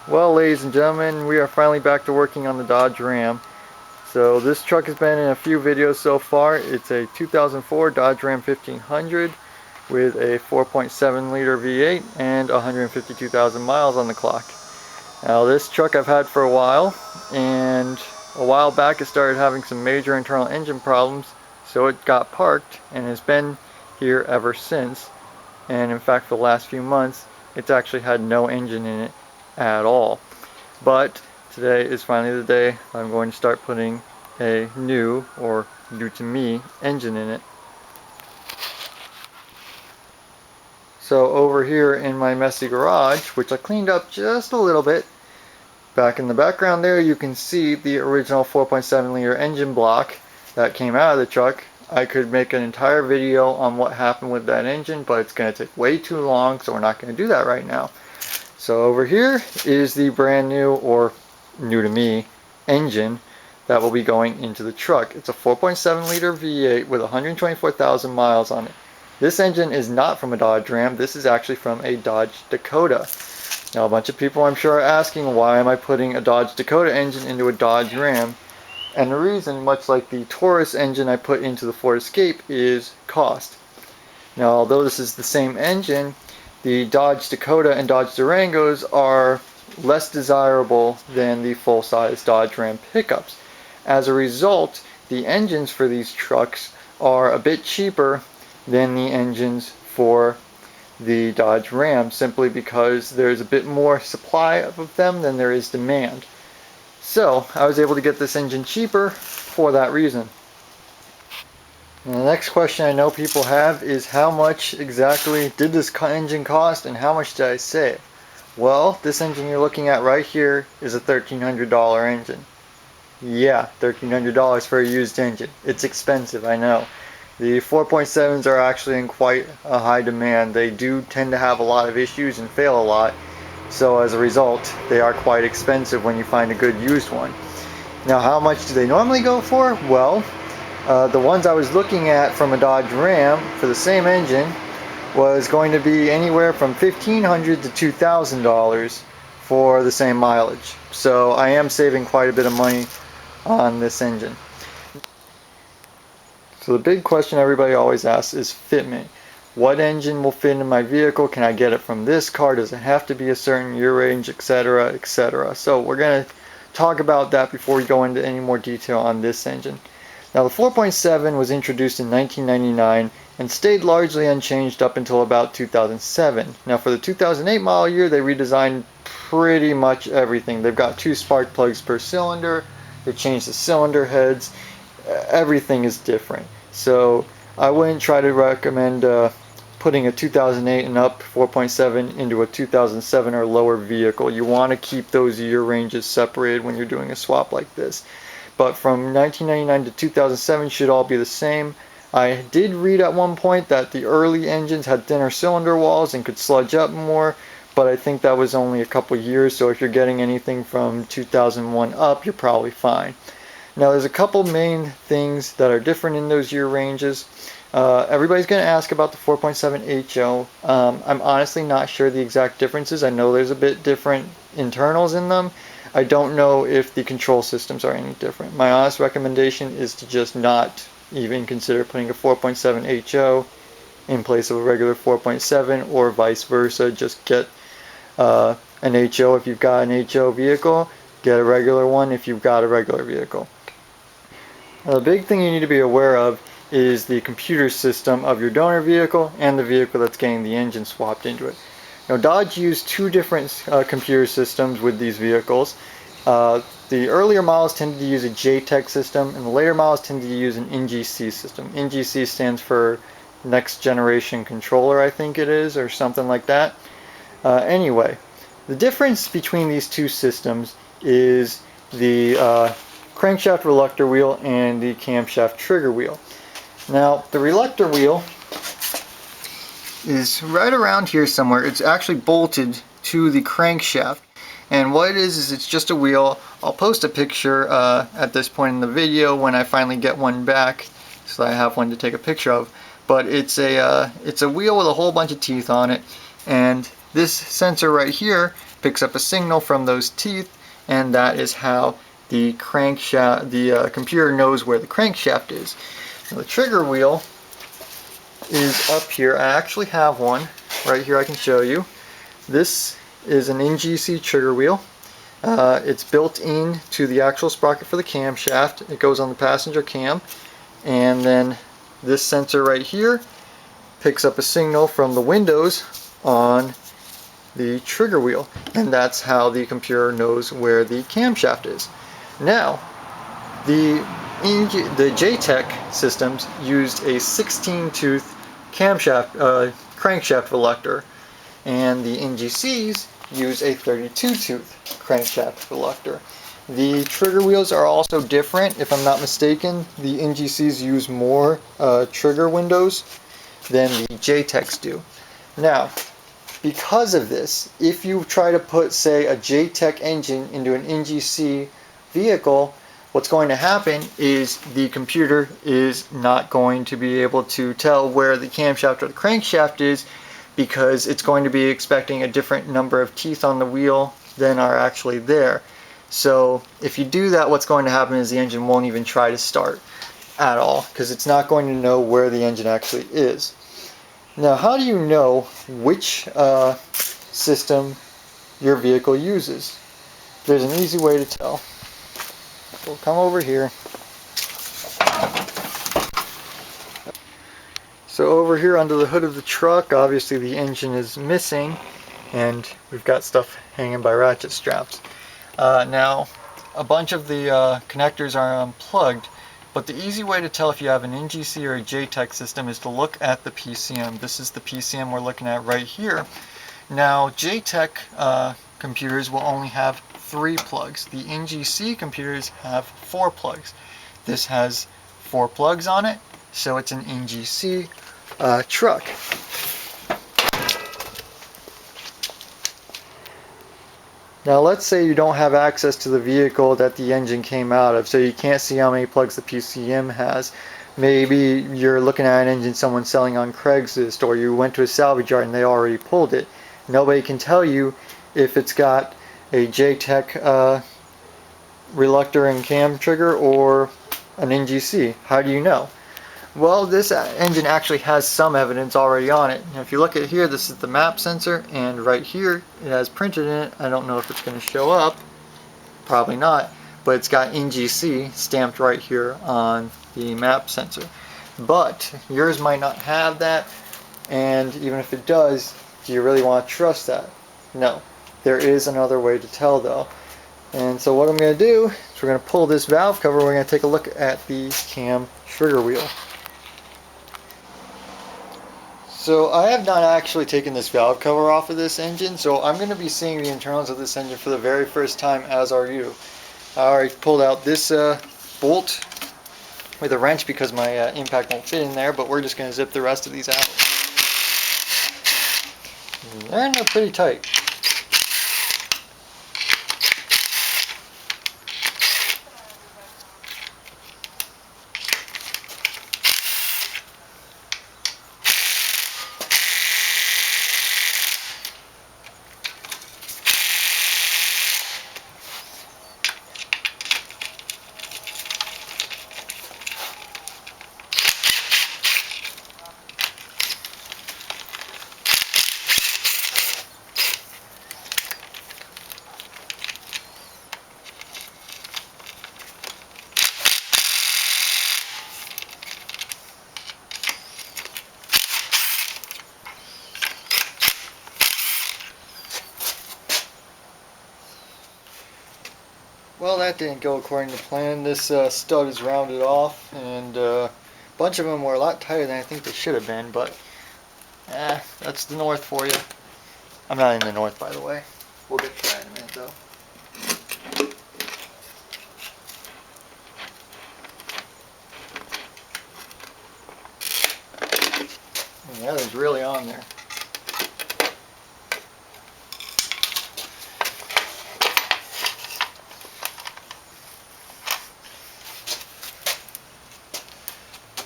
Well, ladies and gentlemen, we are finally back to working on the Dodge Ram. So this truck has been in a few videos so far. It's a 2004 Dodge Ram 1500 with a 4.7 liter V8 and 152,000 miles on the clock. Now this truck I've had for a while, and a while back it started having some major internal engine problems, so it got parked and has been here ever since. And in fact, for the last few months it's actually had no engine in it at all. But today is finally the day I'm going to start putting a new, or new to me, engine in it. So over here in my messy garage, which I cleaned up just a little bit, back in the background there you can see the original 4.7 liter engine block that came out of the truck. I could make an entire video on what happened with that engine, but it's going to take way too long, so we're not going to do that right now. So over here is the brand new, or new to me, engine that will be going into the truck. It's a 4.7 liter V8 with 124,000 miles on it. This engine is not from a Dodge Ram. This is actually from a Dodge Dakota. Now a bunch of people I'm sure are asking, why am I putting a Dodge Dakota engine into a Dodge Ram? And the reason, much like the Taurus engine I put into the Ford Escape, is cost. Now although this is the same engine, the Dodge Dakota and Dodge Durangos are less desirable than the full-size Dodge Ram pickups. As a result, the engines for these trucks are a bit cheaper than the engines for the Dodge Ram, simply because there's a bit more supply of them than there is demand. So I was able to get this engine cheaper for that reason. And the next question I know people have is, how much exactly did this engine cost and how much did I save? Well, this engine you're looking at right here is a $1,300 engine. Yeah, $1,300 for a used engine. It's expensive, I know. The 4.7s are actually in quite a high demand. They do tend to have a lot of issues and fail a lot. So as a result, they are quite expensive when you find a good used one. Now how much do they normally go for? Well, the ones I was looking at from a Dodge Ram for the same engine was going to be anywhere from $1,500 to $2,000 for the same mileage. So I am saving quite a bit of money on this engine. So the big question everybody always asks is fitment. What engine will fit in my vehicle? Can I get it from this car? Does it have to be a certain year range, etc., etc.? So we're going to talk about that before we go into any more detail on this engine. Now the 4.7 was introduced in 1999 and stayed largely unchanged up until about 2007. Now for the 2008 model year, they redesigned pretty much everything. They've got 2 spark plugs per cylinder, they changed the cylinder heads, everything is different. So I wouldn't try to recommend putting a 2008 and up 4.7 into a 2007 or lower vehicle. You want to keep those year ranges separated when you're doing a swap like this. But from 1999 to 2007 should all be the same. I did read at one point that the early engines had thinner cylinder walls and could sludge up more, but I think that was only a couple years, so if you're getting anything from 2001 up, you're probably fine. Now there's a couple main things that are different in those year ranges. Everybody's going to ask about the 4.7 HO. I'm honestly not sure the exact differences. I know there's a bit different internals in them. I don't know if the control systems are any different. My honest recommendation is to just not even consider putting a 4.7 HO in place of a regular 4.7, or vice versa. Just get an HO if you've got an HO vehicle. Get a regular one if you've got a regular vehicle. Now, the big thing you need to be aware of is the computer system of your donor vehicle and the vehicle that's getting the engine swapped into it. Now Dodge used 2 different computer systems with these vehicles. The earlier models tended to use a JTech system, and the later models tended to use an NGC system. NGC stands for Next Generation Controller, I think it is, or something like that. Anyway, the difference between these 2 systems is the crankshaft reluctor wheel and the camshaft trigger wheel. Now the reluctor wheel is right around here somewhere. It's actually bolted to the crankshaft, and what it is it's just a wheel. I'll post a picture at this point in the video when I finally get one back, so I have one to take a picture of. But it's a wheel with a whole bunch of teeth on it, And this sensor right here picks up a signal from those teeth, and that is how the crankshaft, the computer knows where the crankshaft is. Now, the trigger wheel is up here. I actually have one right here I can show you. This is an NGC trigger wheel. It's built in to the actual sprocket for the camshaft. It goes on the passenger cam, and then this sensor right here picks up a signal from the windows on the trigger wheel, and that's how the computer knows where the camshaft is. Now, the JTech systems used a 16-tooth camshaft crankshaft reluctor, and the NGCs use a 32-tooth crankshaft reluctor. The trigger wheels are also different. If I'm not mistaken, the NGCs use more trigger windows than the JTechs do. Now, because of this, if you try to put, say, a JTech engine into an NGC vehicle, what's going to happen is the computer is not going to be able to tell where the camshaft or the crankshaft is, because it's going to be expecting a different number of teeth on the wheel than are actually there. So if you do that, what's going to happen is the engine won't even try to start at all, because it's not going to know where the engine actually is. Now, how do you know which system your vehicle uses? There's an easy way to tell. We'll come over here. So over here under the hood of the truck, obviously the engine is missing, and we've got stuff hanging by ratchet straps. Now, a bunch of the connectors are unplugged, but the easy way to tell if you have an NGC or a JTech system is to look at the PCM. This is the PCM we're looking at right here. Now, JTech computers will only have 3 plugs. The NGC computers have 4 plugs. This has 4 plugs on it, so it's an NGC truck. Now let's say you don't have access to the vehicle that the engine came out of, so you can't see how many plugs the PCM has. Maybe you're looking at an engine someone's selling on Craigslist, or you went to a salvage yard and they already pulled it. Nobody can tell you if it's got a JTech reluctor and cam trigger or an NGC. How do you know? Well, this engine actually has some evidence already on it. Now, if you look at here, this is the map sensor, and right here it has printed in it. I don't know if it's going to show up, probably not, but it's got NGC stamped right here on the map sensor. But yours might not have that, and even if it does, do you really want to trust that? No. There is another way to tell though. And so what I'm going to do is we're going to pull this valve cover. We're going to take a look at the cam trigger wheel. So I have not actually taken this valve cover off of this engine, so I'm going to be seeing the internals of this engine for the very first time, as are you. I already pulled out this bolt with a wrench because my impact won't fit in there, but we're just going to zip the rest of these out. And they're in there pretty tight. Well, that didn't go according to plan. This stud is rounded off, and a bunch of them were a lot tighter than I think they should have been, but that's the north for you. I'm not in the north, by the way. We'll get to that in a minute, though. Yeah, it's really on there.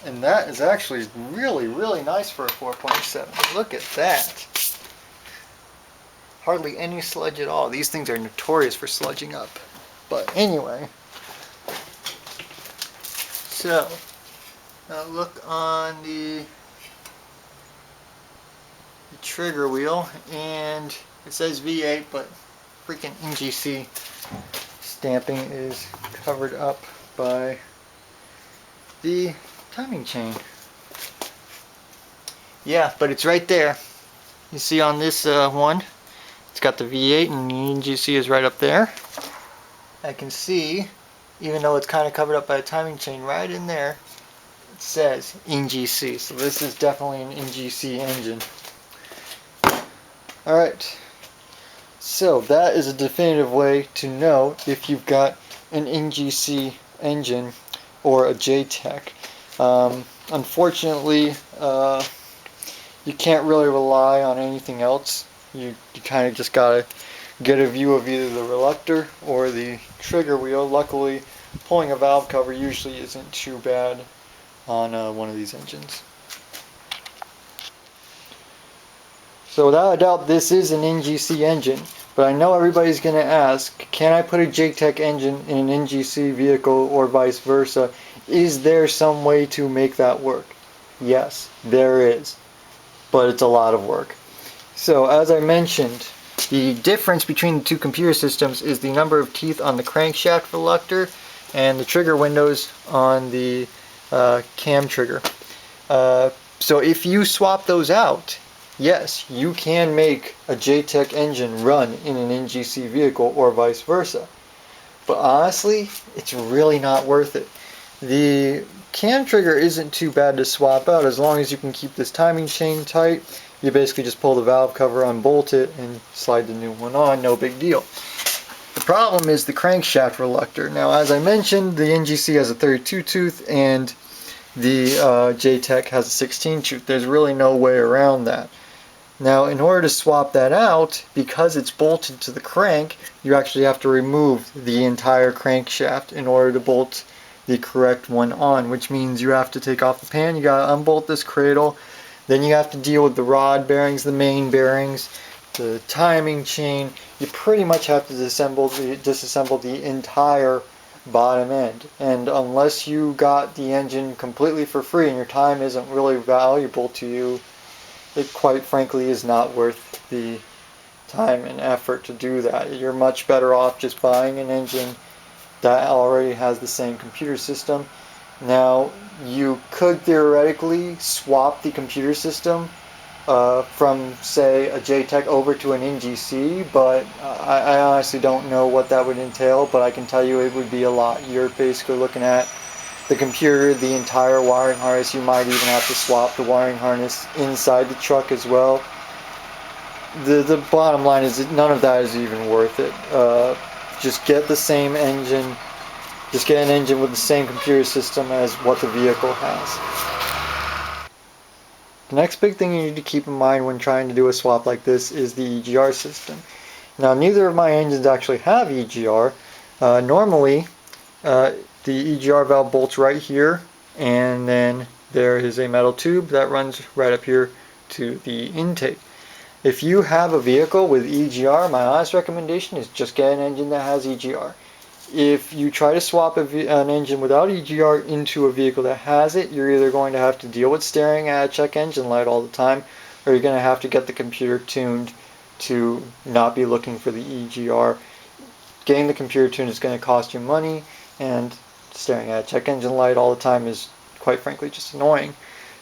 And that is actually really, really nice for a 4.7. Look at that. hardly any sludge at all. These things are notorious for sludging up. But anyway, so now look on the trigger wheel, and it says V8, but freaking NGC stamping is covered up by the timing chain. Yeah, but it's right there. You see on this one, it's got the V8 and the NGC is right up there. I can see, even though it's kind of covered up by a timing chain, right in there, it says NGC. So this is definitely an NGC engine. Alright, so that is a definitive way to know if you've got an NGC engine or a JTech. Unfortunately, you can't really rely on anything else. You kind of just gotta get a view of either the reluctor or the trigger wheel. Luckily, pulling a valve cover usually isn't too bad on one of these engines. So without a doubt, this is an NGC engine, but I know everybody's going to ask, can I put a JTech engine in an NGC vehicle or vice versa? Is there some way to make that work? Yes, there is, but it's a lot of work. So as I mentioned, the difference between the two computer systems is the number of teeth on the crankshaft reluctor and the trigger windows on the cam trigger. So if you swap those out, yes, you can make a JTech engine run in an NGC vehicle or vice versa. But honestly, it's really not worth it. The cam trigger isn't too bad to swap out as long as you can keep this timing chain tight. You basically just pull the valve cover, unbolt it, and slide the new one on, no big deal. The problem is the crankshaft reluctor. Now, as I mentioned, the NGC has a 32 tooth and the JTech has a 16 tooth. There's really no way around that. Now, in order to swap that out, because it's bolted to the crank, you actually have to remove the entire crankshaft in order to bolt the correct one on, which means you have to take off the pan, you gotta unbolt this cradle, then you have to deal with the rod bearings, the main bearings, the timing chain. You pretty much have to disassemble the entire bottom end. And unless you got the engine completely for free and your time isn't really valuable to you, it quite frankly is not worth the time and effort to do that. You're much better off just buying an engine that already has the same computer system. Now, you could theoretically swap the computer system from, say, a JTech over to an NGC, but I honestly don't know what that would entail, but I can tell you it would be a lot. You're basically looking at the computer, the entire wiring harness. You might even have to swap the wiring harness inside the truck as well. The bottom line is that none of that is even worth it. Just get the same engine. Just get an engine with the same computer system as what the vehicle has. The next big thing you need to keep in mind when trying to do a swap like this is the EGR system. Now, neither of my engines actually have EGR. Normally, the EGR valve bolts right here, and then there is a metal tube that runs right up here to the intake. If you have a vehicle with EGR, my honest recommendation is just get an engine that has EGR. If you try to swap an engine without EGR into a vehicle that has it, you're either going to have to deal with staring at a check engine light all the time, or you're going to have to get the computer tuned to not be looking for the EGR. Getting the computer tuned is going to cost you money, and staring at a check engine light all the time is quite frankly just annoying.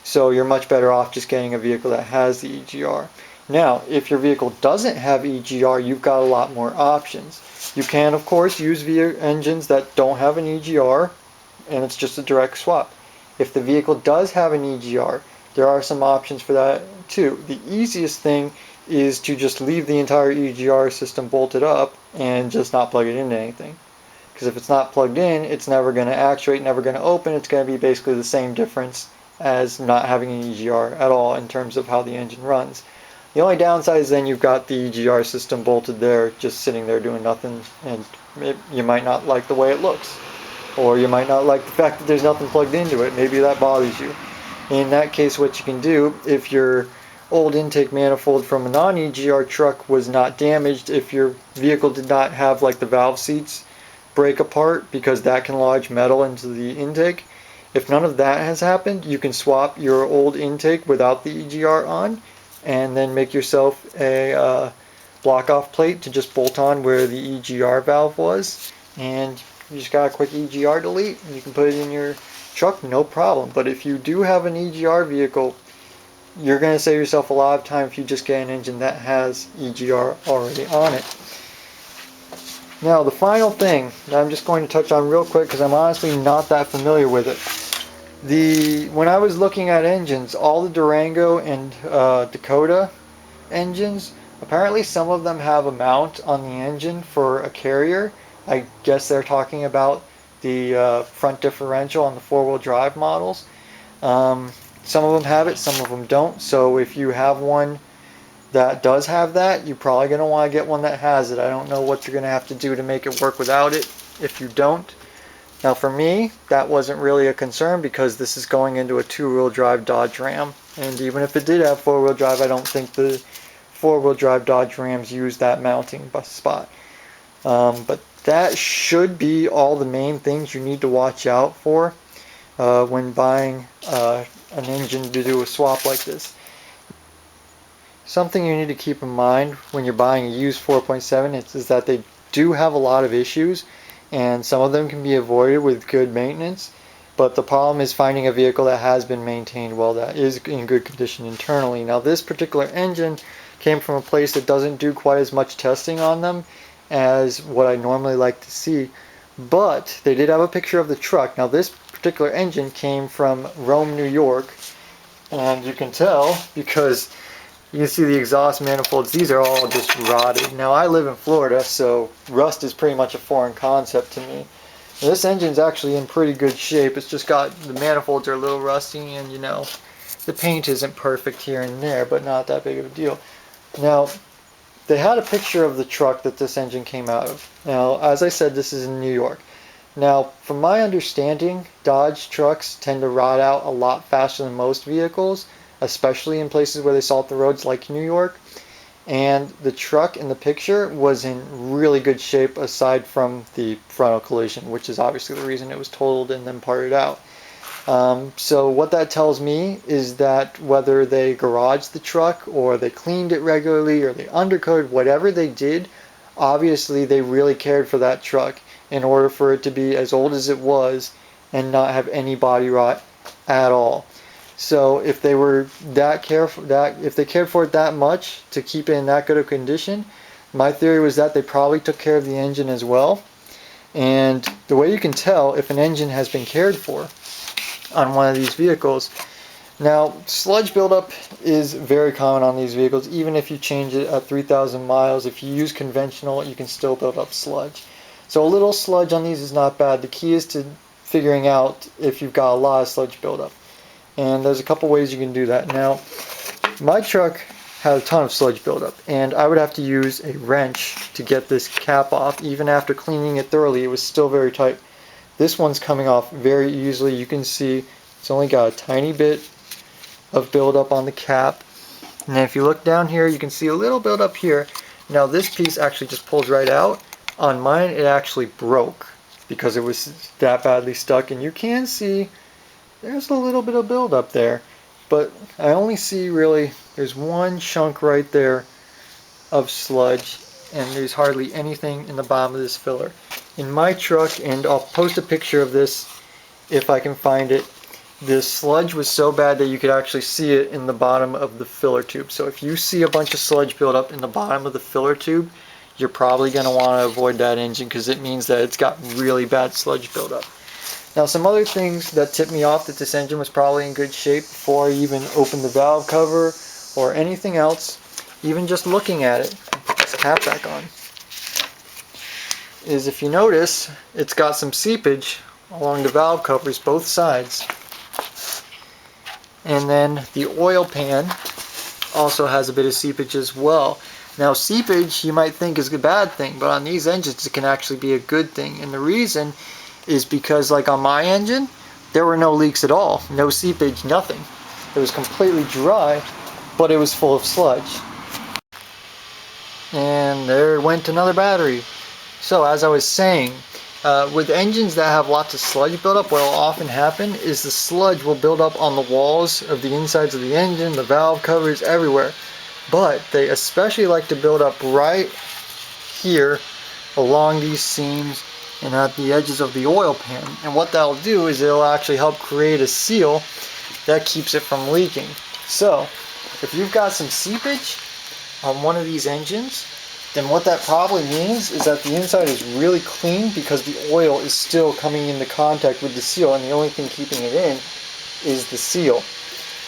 So you're much better off just getting a vehicle that has the EGR. Now, if your vehicle doesn't have EGR, you've got a lot more options. You can, of course, use engines that don't have an EGR, and it's just a direct swap. If the vehicle does have an EGR, there are some options for that too. The easiest thing is to just leave the entire EGR system bolted up and just not plug it into anything. Because if it's not plugged in, it's never going to actuate, never going to open. It's going to be basically the same difference as not having an EGR at all in terms of how the engine runs. The only downside is then you've got the EGR system bolted there, just sitting there doing nothing, and you might not like the way it looks. Or you might not like the fact that there's nothing plugged into it. Maybe that bothers you. In that case, what you can do, if you're old intake manifold from a non-EGR truck was not damaged, if your vehicle did not have like the valve seats break apart, because that can lodge metal into the intake. If none of that has happened, you can swap your old intake without the EGR on, and then make yourself a block-off plate to just bolt on where the EGR valve was, and you just got a quick EGR delete, and you can put it in your truck, no problem. But if you do have an EGR vehicle, you're going to save yourself a lot of time if you just get an engine that has EGR already on it. Now the final thing that I'm just going to touch on real quick, because I'm honestly not that familiar with it. When I was looking at engines, all the Durango and Dakota engines, apparently some of them have a mount on the engine for a carrier. I guess they're talking about the front differential on the four-wheel drive models. Some of them have it, some of them don't. So if you have one that does have that, you're probably going to want to get one that has it. I don't know what you're going to have to do to make it work without it if you don't. Now for me, that wasn't really a concern, because this is going into a two-wheel drive Dodge Ram. And even if it did have four-wheel drive, I don't think the four-wheel drive Dodge Rams use that mounting spot. But that should be all the main things you need to watch out for when buying an engine to do a swap like this. Something you need to keep in mind when you're buying a used 4.7 is that they do have a lot of issues, and some of them can be avoided with good maintenance. But the problem is finding a vehicle that has been maintained well, that is in good condition internally. Now this particular engine came from a place that doesn't do quite as much testing on them as what I normally like to see, but they did have a picture of the truck. Now this particular engine came from Rome, New York, and you can tell because you can see the exhaust manifolds. These are all just rotted. Now I live in Florida, so rust is pretty much a foreign concept to me. Now, this engine's actually in pretty good shape. It's just got, the manifolds are a little rusty, and you know, the paint isn't perfect here and there, but not that big of a deal. Now, they had a picture of the truck that this engine came out of. Now, as I said, this is in New York. Now, from my understanding, Dodge trucks tend to rot out a lot faster than most vehicles, especially in places where they salt the roads like New York. And the truck in the picture was in really good shape aside from the frontal collision, which is obviously the reason it was totaled and then parted out. So what that tells me is that whether they garaged the truck or they cleaned it regularly or they undercoated, whatever they did, obviously they really cared for that truck in order for it to be as old as it was and not have any body rot at all. So if they were that careful, if they cared for it that much to keep it in that good of condition, my theory was that they probably took care of the engine as well. And the way you can tell if an engine has been cared for on one of these vehicles, now sludge buildup is very common on these vehicles. Even if you change it at 3,000 miles, if you use conventional, you can still build up sludge. So a little sludge on these is not bad. The key is to figuring out if you've got a lot of sludge buildup. And there's a couple ways you can do that. Now, my truck had a ton of sludge buildup, and I would have to use a wrench to get this cap off. Even after cleaning it thoroughly, it was still very tight. This one's coming off very easily. You can see it's only got a tiny bit of buildup on the cap. And if you look down here, you can see a little buildup here. Now this piece actually just pulls right out. On mine, it actually broke because it was that badly stuck, and you can see there's a little bit of buildup there, but I only see really, there's one chunk right there of sludge, and there's hardly anything in the bottom of this filler. In my truck, and I'll post a picture of this if I can find it, this sludge was so bad that you could actually see it in the bottom of the filler tube. So if you see a bunch of sludge buildup in the bottom of the filler tube, you're probably going to want to avoid that engine, because it means that it's got really bad sludge buildup. Now, some other things that tipped me off that this engine was probably in good shape before I even opened the valve cover or anything else, even just looking at it, put this cap back on, is if you notice, it's got some seepage along the valve covers, both sides. And then the oil pan also has a bit of seepage as well. Now, seepage you might think is a bad thing, but on these engines it can actually be a good thing. And the reason is because, like on my engine, there were no leaks at all, no seepage, nothing. It was completely dry, but it was full of sludge. And there went another battery. So as I was saying, with engines that have lots of sludge buildup, what will often happen is the sludge will build up on the walls of the insides of the engine, the valve covers, everywhere. But they especially like to build up right here along these seams and at the edges of the oil pan. And what that'll do is it'll actually help create a seal that keeps it from leaking. So if you've got some seepage on one of these engines, then what that probably means is that the inside is really clean because the oil is still coming into contact with the seal, and the only thing keeping it in is the seal.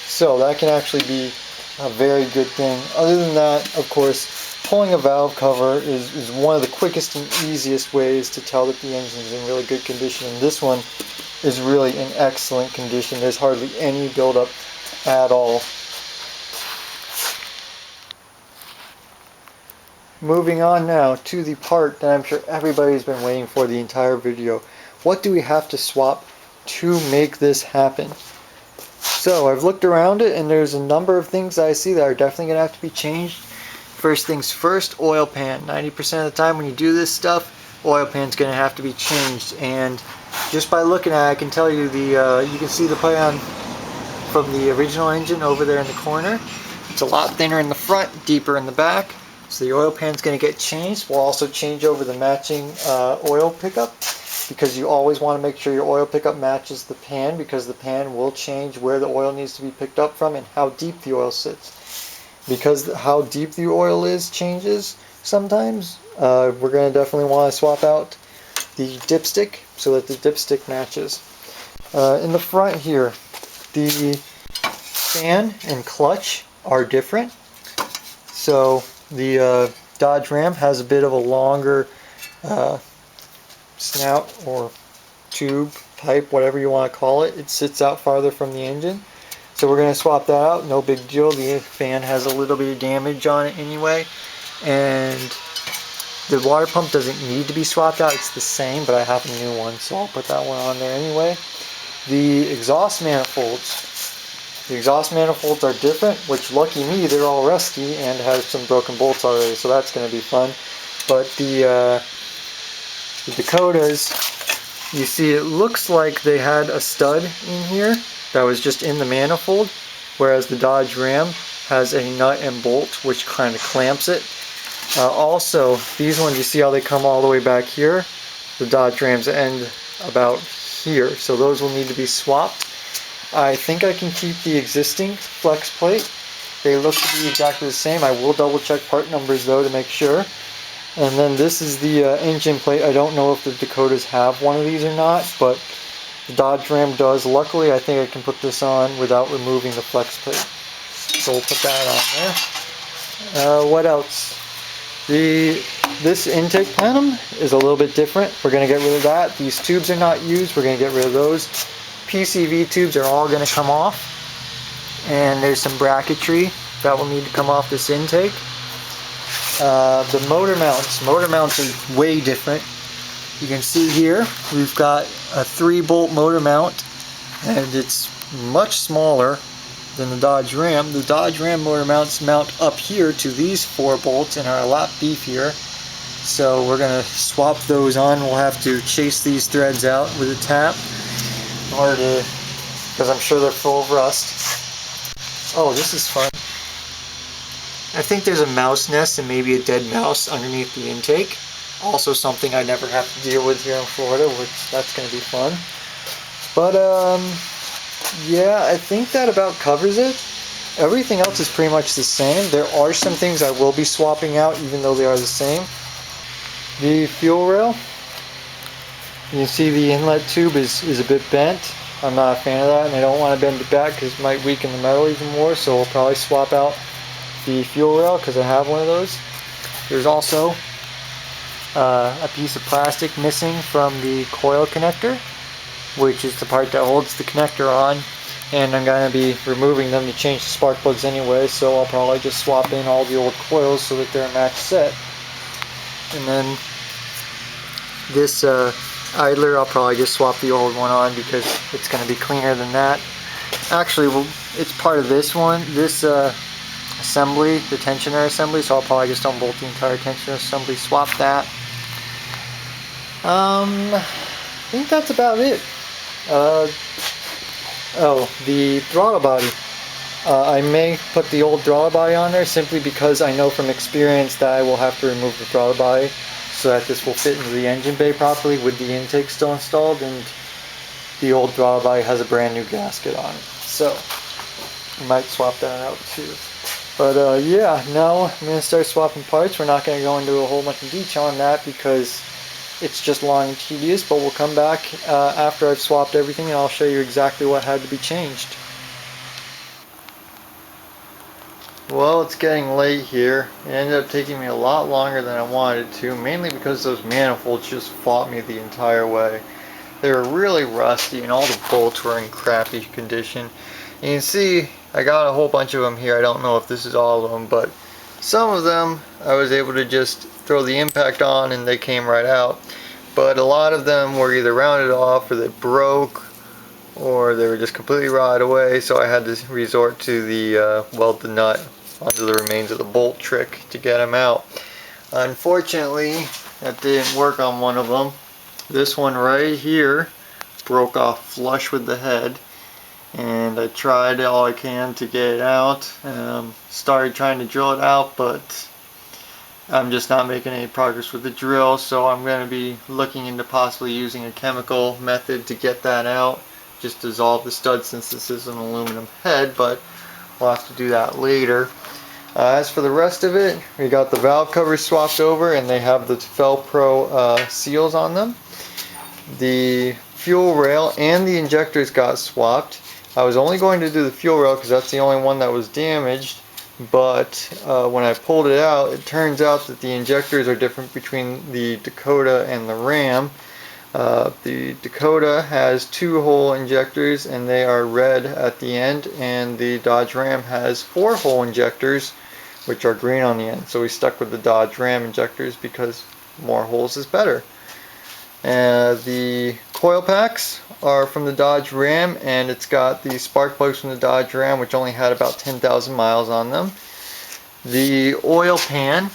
So that can actually be a very good thing. Other than that, of course, pulling a valve cover is one of the quickest and easiest ways to tell that the engine is in really good condition, and this one is really in excellent condition. There's hardly any buildup at all. Moving on now to the part that I'm sure everybody's been waiting for the entire video. What do we have to swap to make this happen? So I've looked around it, and there's a number of things that I see that are definitely going to have to be changed. First things first, oil pan. 90% of the time when you do this stuff, oil pan's going to have to be changed. And just by looking at it, I can tell you you can see the pan from the original engine over there in the corner. It's a lot thinner in the front, deeper in the back. So the oil pan's going to get changed. We'll also change over the matching oil pickup, because you always want to make sure your oil pickup matches the pan, because the pan will change where the oil needs to be picked up from and how deep the oil sits. Because how deep the oil is changes sometimes, we're going to definitely want to swap out the dipstick so that the dipstick matches. In the front here, the fan and clutch are different. So the Dodge Ram has a bit of a longer snout or tube, pipe, whatever you want to call it. It sits out farther from the engine. So we're going to swap that out. No big deal. The fan has a little bit of damage on it anyway. And the water pump doesn't need to be swapped out. It's the same, but I have a new one, so I'll put that one on there anyway. The exhaust manifolds. The exhaust manifolds are different, which, lucky me, they're all rusty and have some broken bolts already, so that's going to be fun. But the Dakotas, you see, it looks like they had a stud in here that was just in the manifold, whereas the Dodge Ram has a nut and bolt which kind of clamps it. Also, these ones, you see how they come all the way back here? The Dodge Rams end about here, so those will need to be swapped. I think I can keep the existing flex plate. They look to be exactly the same. I will double check part numbers though to make sure. And then this is the engine plate. I don't know if the Dakotas have one of these or not, but the Dodge Ram does. Luckily, I think I can put this on without removing the flex plate. So we'll put that on there. What else? This intake plenum is a little bit different. We're going to get rid of that. These tubes are not used. We're going to get rid of those. PCV tubes are all going to come off, and there's some bracketry that will need to come off this intake. The motor mounts are way different. You can see here we've got a 3-bolt motor mount, and it's much smaller than the Dodge Ram. The Dodge Ram motor mounts mount up here to these 4 bolts and are a lot beefier, so we're going to swap those on. We'll have to chase these threads out with a tap in order to, because I'm sure they're full of rust. Oh, this is fun. I think there's a mouse nest and maybe a dead mouse underneath the intake. Also something I never have to deal with here in Florida, which that's going to be fun. But yeah, I think that about covers it. Everything else is pretty much the same. There are some things I will be swapping out even though they are the same. The fuel rail. You can see the inlet tube is a bit bent. I'm not a fan of that, and I don't want to bend it back because it might weaken the metal even more, so I'll probably swap out the fuel rail because I have one of those. There's also a piece of plastic missing from the coil connector, which is the part that holds the connector on, and I'm going to be removing them to change the spark plugs anyway, so I'll probably just swap in all the old coils so that they're a match set. And then this idler, I'll probably just swap the old one on because it's going to be cleaner than that. Actually, well, it's part of this one. This assembly, the tensioner assembly, so I'll probably just unbolt the entire tensioner assembly, swap that. I think that's about it. Oh, the throttle body. I may put the old throttle body on there simply because I know from experience that I will have to remove the throttle body so that this will fit into the engine bay properly with the intake still installed, and the old throttle body has a brand new gasket on it. So I might swap that out too. But yeah, now I'm going to start swapping parts. We're not going to go into a whole bunch of detail on that because it's just long and tedious, but we'll come back after I've swapped everything and I'll show you exactly what had to be changed. Well, it's getting late here. It ended up taking me a lot longer than I wanted to, mainly because those manifolds just fought me the entire way. They were really rusty and all the bolts were in crappy condition. And you can see I got a whole bunch of them here. I don't know if this is all of them, but some of them I was able to just throw the impact on and they came right out. But a lot of them were either rounded off or they broke, or they were just completely rotted away, so I had to resort to the weld the nut onto the remains of the bolt trick to get them out. Unfortunately, that didn't work on one of them. This one right here broke off flush with the head, and I tried all I can to get it out. Started trying to drill it out, but I'm just not making any progress with the drill, so I'm going to be looking into possibly using a chemical method to get that out. Just dissolve the stud since this is an aluminum head, but we'll have to do that later. As for the rest of it, we got the valve covers swapped over and they have the Velcro seals on them. The fuel rail and the injectors got swapped. I was only going to do the fuel rail because that's the only one that was damaged, but when I pulled it out, it turns out that the injectors are different between the Dakota and the Ram. The Dakota has 2-hole injectors and they are red at the end, and the Dodge Ram has 4-hole injectors which are green on the end. So we stuck with the Dodge Ram injectors because more holes is better. The coil packs are from the Dodge Ram, and it's got the spark plugs from the Dodge Ram, which only had about 10,000 miles on them. The oil pan,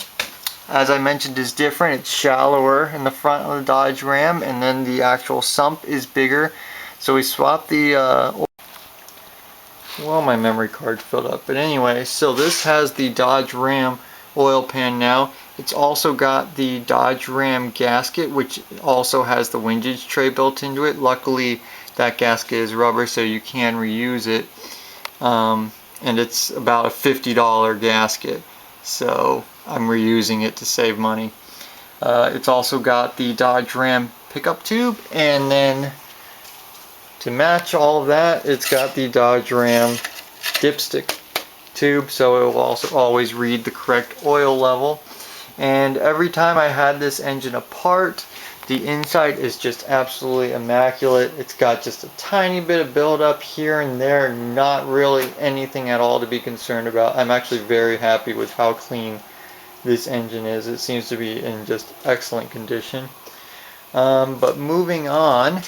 as I mentioned, is different. It's shallower in the front of the Dodge Ram, and then the actual sump is bigger. So we swapped the well, my memory card filled up. But anyway, so this has the Dodge Ram oil pan now. It's also got the Dodge Ram gasket, which also has the windage tray built into it. Luckily, that gasket is rubber, so you can reuse it. And it's about a $50 gasket. So I'm reusing it to save money. It's also got the Dodge Ram pickup tube, and then to match all of that, it's got the Dodge Ram dipstick tube, so it will also always read the correct oil level. And every time I had this engine apart, the inside is just absolutely immaculate. It's got just a tiny bit of buildup here and there, not really anything at all to be concerned about. I'm actually very happy with how clean this engine is. It seems to be in just excellent condition. But moving on,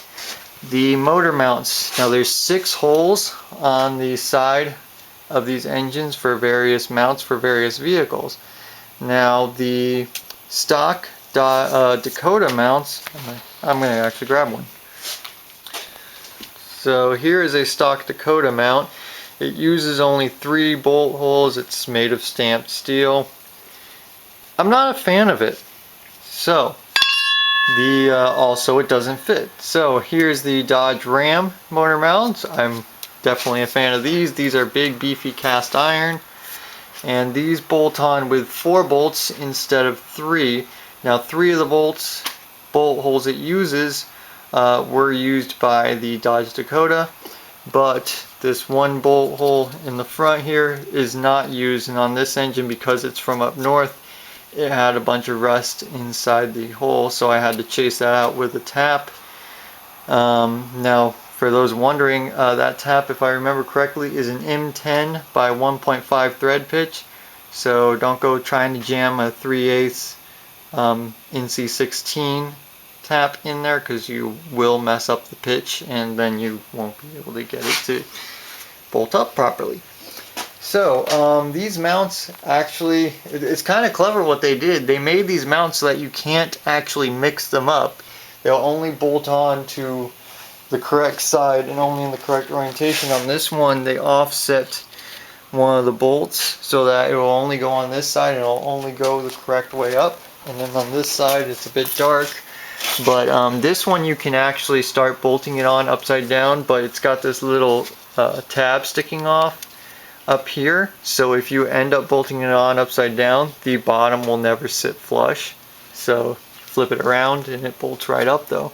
the motor mounts. Now there's 6 holes on the side of these engines for various mounts for various vehicles. Now the stock Dakota mounts, I'm going to actually grab one. So here is a stock Dakota mount. It uses only 3 bolt holes. It's made of stamped steel. I'm not a fan of it. So also it doesn't fit. So here's the Dodge Ram motor mounts. I'm definitely a fan of these. These are big beefy cast iron, and these bolt on with 4 bolts instead of 3. Now 3 of the bolt holes it uses were used by the Dodge Dakota, but this 1 bolt hole in the front here is not used, and on this engine, because it's from up north, it had a bunch of rust inside the hole, so I had to chase that out with a tap. Now, for those wondering, that tap, if I remember correctly, is an M10 by 1.5 thread pitch, so don't go trying to jam a 3/8 NC16 tap in there, because you will mess up the pitch and then you won't be able to get it to bolt up properly. So these mounts actually, it's kind of clever what they did. They made these mounts so that you can't actually mix them up. They'll only bolt on to the correct side and only in the correct orientation. On this one, they offset one of the bolts so that it will only go on this side and it'll only go the correct way up. And then on this side, it's a bit dark. But this one you can actually start bolting it on upside down, but it's got this little tab sticking off up here. So if you end up bolting it on upside down, the bottom will never sit flush. So flip it around and it bolts right up though.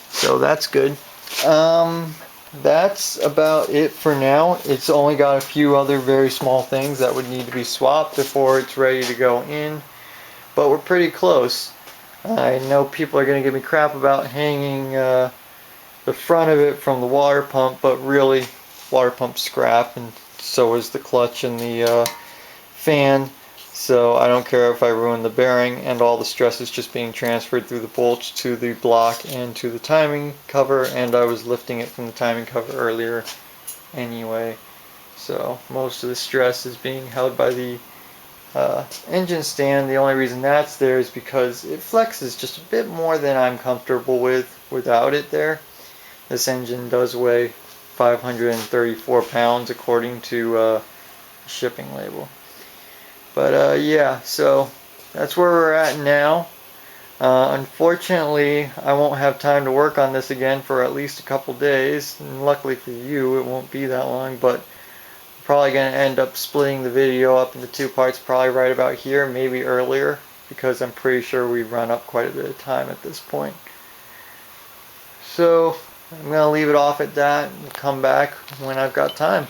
So that's good. That's about it for now. It's only got a few other very small things that would need to be swapped before it's ready to go in. But we're pretty close. I know people are going to give me crap about hanging the front of it from the water pump, but really, water pump's scrap, and so is the clutch and the fan. So I don't care if I ruin the bearing, and all the stress is just being transferred through the bolts to the block and to the timing cover, and I was lifting it from the timing cover earlier anyway. So most of the stress is being held by the engine stand. The only reason that's there is because it flexes just a bit more than I'm comfortable with without it there. This engine does weigh 534 pounds according to the shipping label. But yeah, so that's where we're at now. Unfortunately, I won't have time to work on this again for at least a couple days, and luckily for you it won't be that long, but probably going to end up splitting the video up into two parts, probably right about here, maybe earlier, because I'm pretty sure we've run up quite a bit of time at this point. So I'm going to leave it off at that and come back when I've got time.